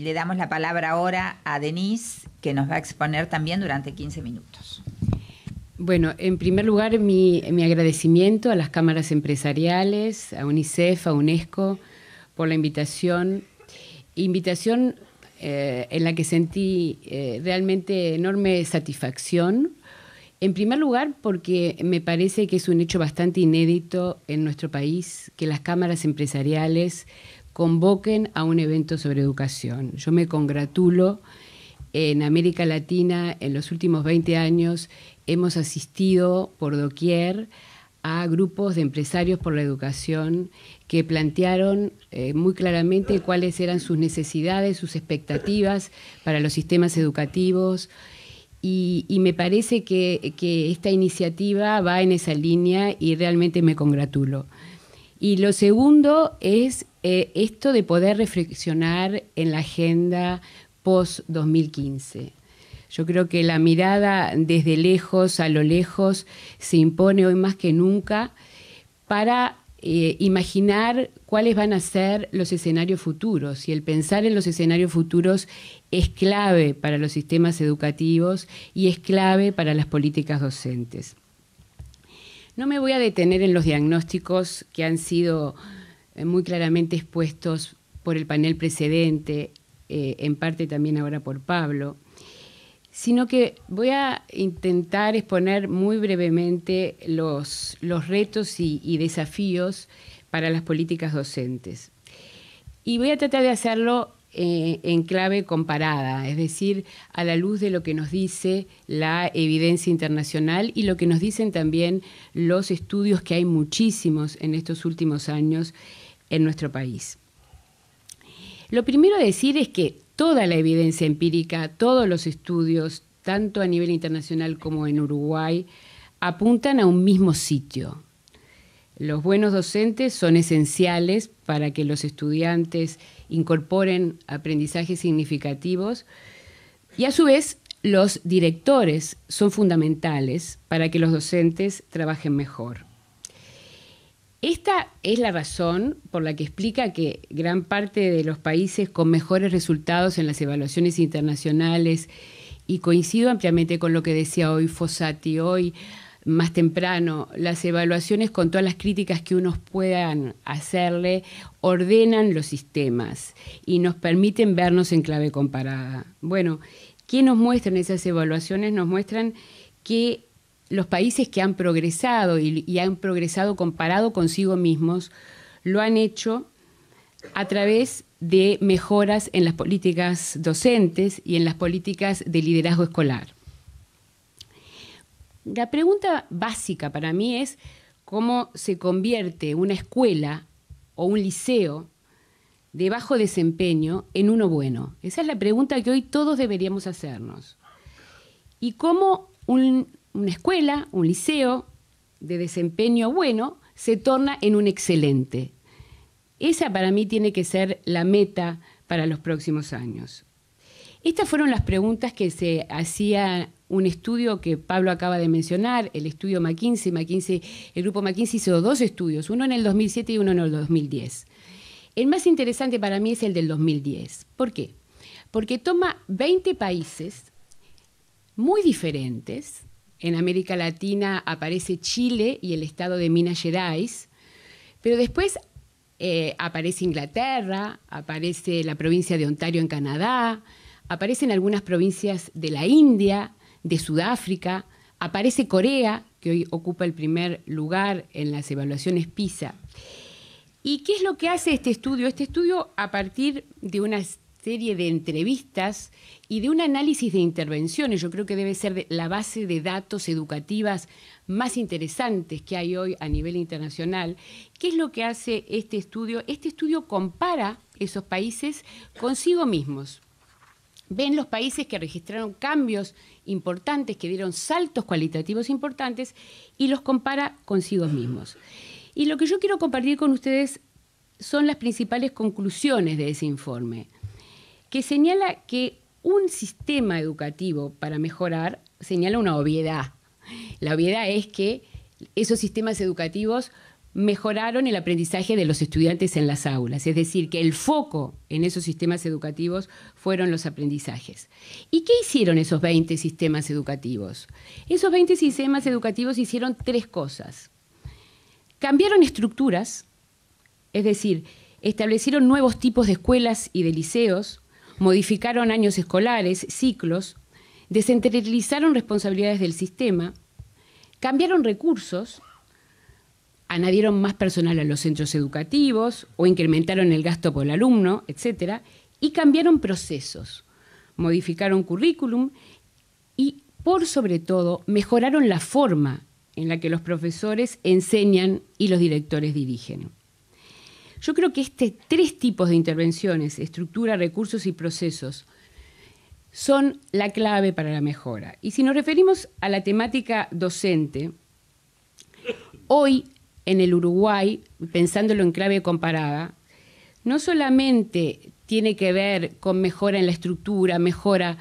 le damos la palabra ahora a Denise, que nos va a exponer también durante 15 minutos. Bueno, en primer lugar, mi agradecimiento a las cámaras empresariales, a UNICEF, a UNESCO, por la invitación en la que sentí realmente enorme satisfacción. En primer lugar, porque me parece que es un hecho bastante inédito en nuestro país que las cámaras empresariales convoquen a un evento sobre educación. Yo me congratulo. En América Latina, en los últimos 20 años, hemos asistido por doquier a grupos de empresarios por la educación que plantearon muy claramente cuáles eran sus necesidades, sus expectativas para los sistemas educativos, y me parece que esta iniciativa va en esa línea y realmente me congratulo. Y lo segundo es esto de poder reflexionar en la agenda post-2015. Yo creo que la mirada desde lejos a lo lejos se impone hoy más que nunca para imaginar cuáles van a ser los escenarios futuros. Y el pensar en los escenarios futuros es clave para los sistemas educativos y es clave para las políticas docentes. No me voy a detener en los diagnósticos que han sido muy claramente expuestos por el panel precedente, en parte también ahora por Pablo, sino que voy a intentar exponer muy brevemente los retos y desafíos para las políticas docentes. Y voy a tratar de hacerlo en clave comparada, es decir, a la luz de lo que nos dice la evidencia internacional y lo que nos dicen también los estudios, que hay muchísimos en estos últimos años en nuestro país. Lo primero a decir es que toda la evidencia empírica, todos los estudios, tanto a nivel internacional como en Uruguay, apuntan a un mismo sitio. Los buenos docentes son esenciales para que los estudiantes incorporen aprendizajes significativos y, a su vez, los directores son fundamentales para que los docentes trabajen mejor. Esta es la razón por la que explica que gran parte de los países con mejores resultados en las evaluaciones internacionales, y coincido ampliamente con lo que decía hoy Fossati, hoy más temprano, las evaluaciones, con todas las críticas que unos puedan hacerle, ordenan los sistemas y nos permiten vernos en clave comparada. Bueno, ¿qué nos muestran esas evaluaciones? Nos muestran que los países que han progresado y han progresado comparado consigo mismos, lo han hecho a través de mejoras en las políticas docentes y en las políticas de liderazgo escolar. La pregunta básica para mí es cómo se convierte una escuela o un liceo de bajo desempeño en uno bueno. Esa es la pregunta que hoy todos deberíamos hacernos. Y cómo una escuela, un liceo de desempeño bueno se torna en un excelente. Esa para mí tiene que ser la meta para los próximos años. Estas fueron las preguntas que se hacía un estudio que Pablo acaba de mencionar, el estudio McKinsey. El grupo McKinsey hizo dos estudios, uno en el 2007 y uno en el 2010. El más interesante para mí es el del 2010. ¿Por qué? Porque toma 20 países muy diferentes. En América Latina aparece Chile y el estado de Minas Gerais, pero después aparece Inglaterra, aparece la provincia de Ontario en Canadá, aparecen algunas provincias de la India, de Sudáfrica, aparece Corea, que hoy ocupa el primer lugar en las evaluaciones PISA. ¿Y qué es lo que hace este estudio? Este estudio, a partir de una serie de entrevistas y de un análisis de intervenciones, yo creo que debe ser la base de datos educativas más interesantes que hay hoy a nivel internacional. ¿Qué es lo que hace este estudio? Este estudio compara esos países consigo mismos. Ven los países que registraron cambios importantes, que dieron saltos cualitativos importantes, y los compara consigo mismos. Y lo que yo quiero compartir con ustedes son las principales conclusiones de ese informe, que señala que un sistema educativo para mejorar señala una obviedad. La obviedad es que esos sistemas educativos mejoraron el aprendizaje de los estudiantes en las aulas, es decir, que el foco en esos sistemas educativos fueron los aprendizajes. ¿Y qué hicieron esos 20 sistemas educativos? Esos 20 sistemas educativos hicieron 3 cosas. Cambiaron estructuras, es decir, establecieron nuevos tipos de escuelas y de liceos, modificaron años escolares, ciclos, descentralizaron responsabilidades del sistema, cambiaron recursos, añadieron más personal a los centros educativos o incrementaron el gasto por alumno, etc. Y cambiaron procesos, modificaron currículum y, por sobre todo, mejoraron la forma en la que los profesores enseñan y los directores dirigen. Yo creo que estos 3 tipos de intervenciones, estructura, recursos y procesos, son la clave para la mejora. Y si nos referimos a la temática docente, hoy en el Uruguay, pensándolo en clave comparada, no solamente tiene que ver con mejora en la estructura, mejora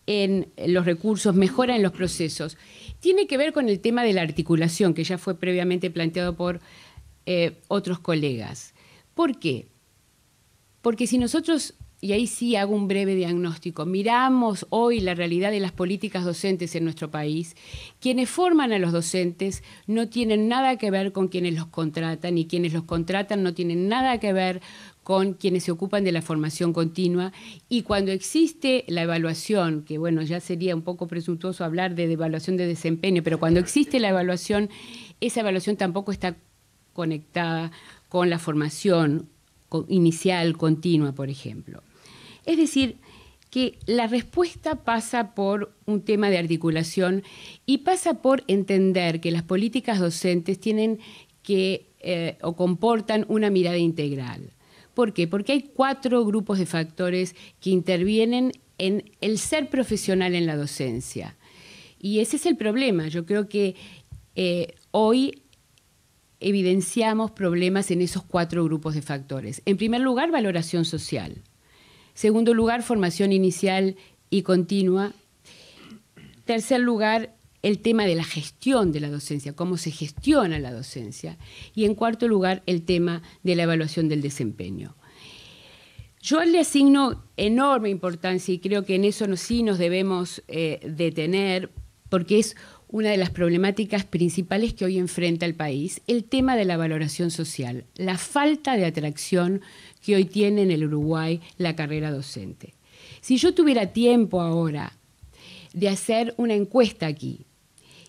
en los recursos, mejora en los procesos, tiene que ver con el tema de la articulación, que ya fue previamente planteado por otros colegas. ¿Por qué? Porque si nosotros, y ahí sí hago un breve diagnóstico, miramos hoy la realidad de las políticas docentes en nuestro país, quienes forman a los docentes no tienen nada que ver con quienes los contratan, y quienes los contratan no tienen nada que ver con quienes se ocupan de la formación continua, y cuando existe la evaluación, que bueno, ya sería un poco presuntuoso hablar de evaluación de desempeño, pero cuando existe la evaluación, esa evaluación tampoco está conectada con la formación inicial, continua, por ejemplo. Es decir, que la respuesta pasa por un tema de articulación y pasa por entender que las políticas docentes tienen que o comportan una mirada integral. ¿Por qué? Porque hay 4 grupos de factores que intervienen en el ser profesional en la docencia. Y ese es el problema. Yo creo que hoy evidenciamos problemas en esos 4 grupos de factores. En primer lugar, valoración social. Segundo lugar, formación inicial y continua. Tercer lugar, el tema de la gestión de la docencia, cómo se gestiona la docencia. Y en cuarto lugar, el tema de la evaluación del desempeño. Yo le asigno enorme importancia y creo que en eso sí nos debemos detener, porque es una de las problemáticas principales que hoy enfrenta el país, el tema de la valoración social, la falta de atracción que hoy tiene en el Uruguay la carrera docente. Si yo tuviera tiempo ahora de hacer una encuesta aquí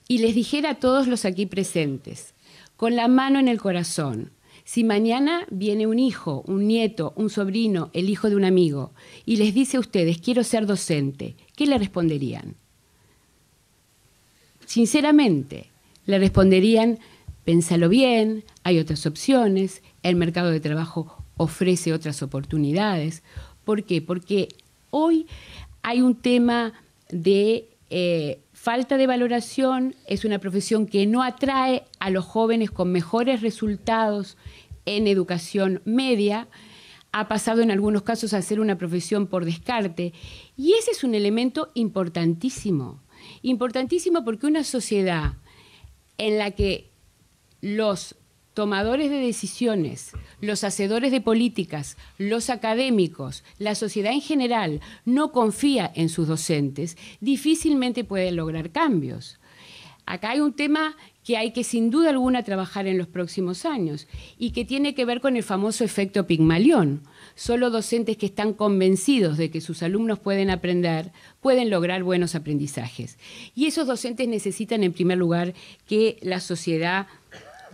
y les dijera a todos los aquí presentes, con la mano en el corazón, si mañana viene un hijo, un nieto, un sobrino, el hijo de un amigo, y les dice a ustedes, quiero ser docente, ¿qué le responderían? Sinceramente, le responderían, pénsalo bien, hay otras opciones, el mercado de trabajo ofrece otras oportunidades. ¿Por qué? Porque hoy hay un tema de falta de valoración, es una profesión que no atrae a los jóvenes con mejores resultados en educación media, ha pasado en algunos casos a ser una profesión por descarte, y ese es un elemento importantísimo. Importantísimo porque una sociedad en la que los tomadores de decisiones, los hacedores de políticas, los académicos, la sociedad en general no confía en sus docentes, difícilmente puede lograr cambios. Acá hay un tema que hay que sin duda alguna trabajar en los próximos años y que tiene que ver con el famoso efecto Pigmalión. Solo docentes que están convencidos de que sus alumnos pueden aprender, pueden lograr buenos aprendizajes. Y esos docentes necesitan, en primer lugar, que la sociedad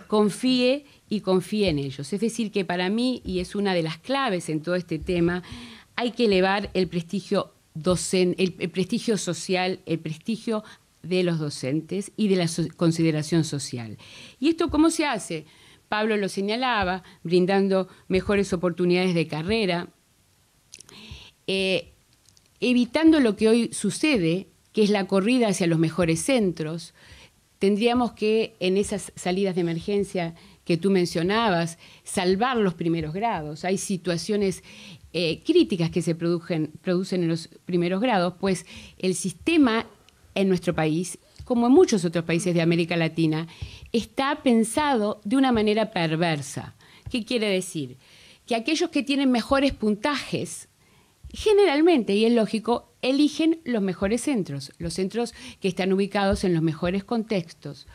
confíe en ellos. Es decir, que para mí, y es una de las claves en todo este tema, hay que elevar el prestigio docente, el prestigio social, el prestigio de los docentes y de la consideración social. ¿Y esto cómo se hace? Pablo lo señalaba, brindando mejores oportunidades de carrera, evitando lo que hoy sucede, que es la corrida hacia los mejores centros. Tendríamos que, en esas salidas de emergencia que tú mencionabas, salvar los primeros grados. Hay situaciones críticas que se producen en los primeros grados, pues el sistema en nuestro país como en muchos otros países de América Latina, está pensado de una manera perversa. ¿Qué quiere decir? Que aquellos que tienen mejores puntajes, generalmente, y es lógico, eligen los mejores centros, los centros que están ubicados en los mejores contextos,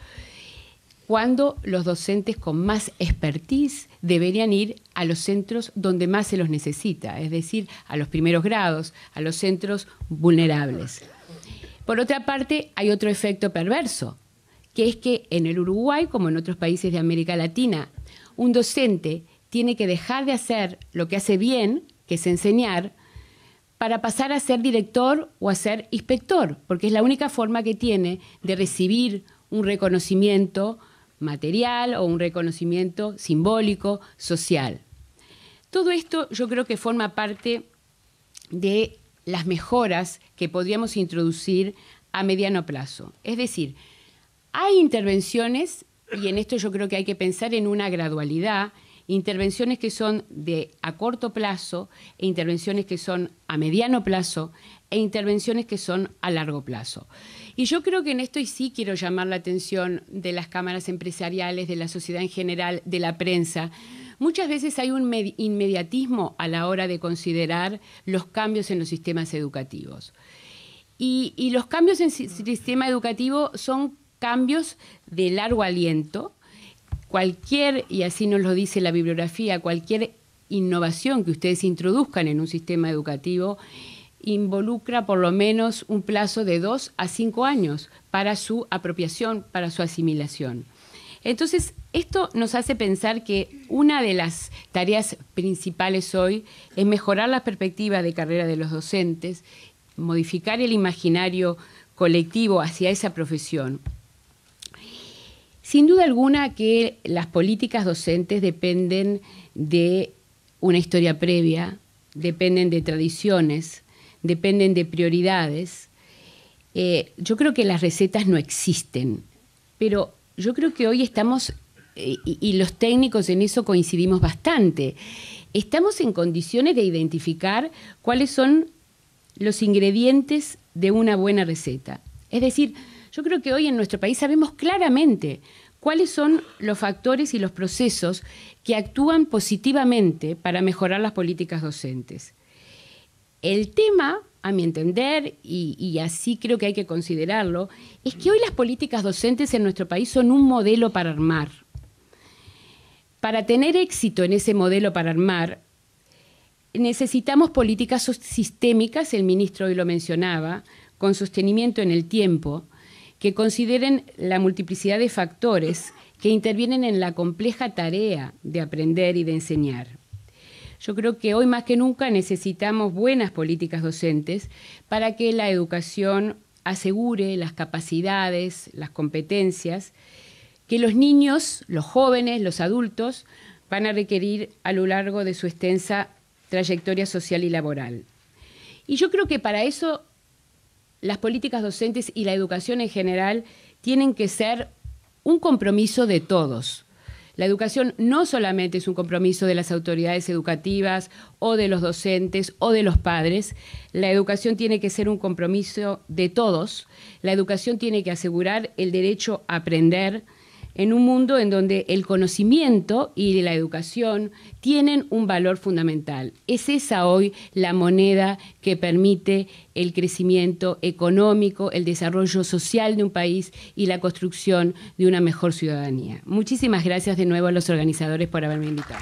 cuando los docentes con más expertise deberían ir a los centros donde más se los necesita, es decir, a los primeros grados, a los centros vulnerables. Por otra parte, hay otro efecto perverso, que es que en el Uruguay, como en otros países de América Latina, un docente tiene que dejar de hacer lo que hace bien, que es enseñar, para pasar a ser director o a ser inspector, porque es la única forma que tiene de recibir un reconocimiento material o un reconocimiento simbólico, social. Todo esto yo creo que forma parte de las mejoras que podríamos introducir a mediano plazo. Es decir, hay intervenciones, y en esto yo creo que hay que pensar en una gradualidad, intervenciones que son a corto plazo, e intervenciones que son a mediano plazo, e intervenciones que son a largo plazo. Y yo creo que en esto y sí quiero llamar la atención de las cámaras empresariales, de la sociedad en general, de la prensa. Muchas veces hay un inmediatismo a la hora de considerar los cambios en los sistemas educativos. Y los cambios en el sistema educativo son cambios de largo aliento. Cualquier, y así nos lo dice la bibliografía, cualquier innovación que ustedes introduzcan en un sistema educativo involucra por lo menos un plazo de 2 a 5 años para su apropiación, para su asimilación. Entonces, esto nos hace pensar que una de las tareas principales hoy es mejorar las perspectivas de carrera de los docentes, modificar el imaginario colectivo hacia esa profesión. Sin duda alguna que las políticas docentes dependen de una historia previa, dependen de tradiciones, dependen de prioridades. Yo creo que las recetas no existen, pero yo creo que hoy estamos, y los técnicos en eso coincidimos bastante, estamos en condiciones de identificar cuáles son los ingredientes de una buena receta. Es decir, yo creo que hoy en nuestro país sabemos claramente cuáles son los factores y los procesos que actúan positivamente para mejorar las políticas docentes. El tema, a mi entender, y así creo que hay que considerarlo, es que hoy las políticas docentes en nuestro país son un modelo para armar. Para tener éxito en ese modelo para armar, necesitamos políticas sistémicas, el ministro hoy lo mencionaba, con sostenimiento en el tiempo, que consideren la multiplicidad de factores que intervienen en la compleja tarea de aprender y de enseñar. Yo creo que hoy más que nunca necesitamos buenas políticas docentes para que la educación asegure las capacidades, las competencias que los niños, los jóvenes, los adultos van a requerir a lo largo de su extensa trayectoria social y laboral. Y yo creo que para eso las políticas docentes y la educación en general tienen que ser un compromiso de todos. La educación no solamente es un compromiso de las autoridades educativas o de los docentes o de los padres. La educación tiene que ser un compromiso de todos. La educación tiene que asegurar el derecho a aprender en un mundo en donde el conocimiento y la educación tienen un valor fundamental. Es esa hoy la moneda que permite el crecimiento económico, el desarrollo social de un país y la construcción de una mejor ciudadanía. Muchísimas gracias de nuevo a los organizadores por haberme invitado.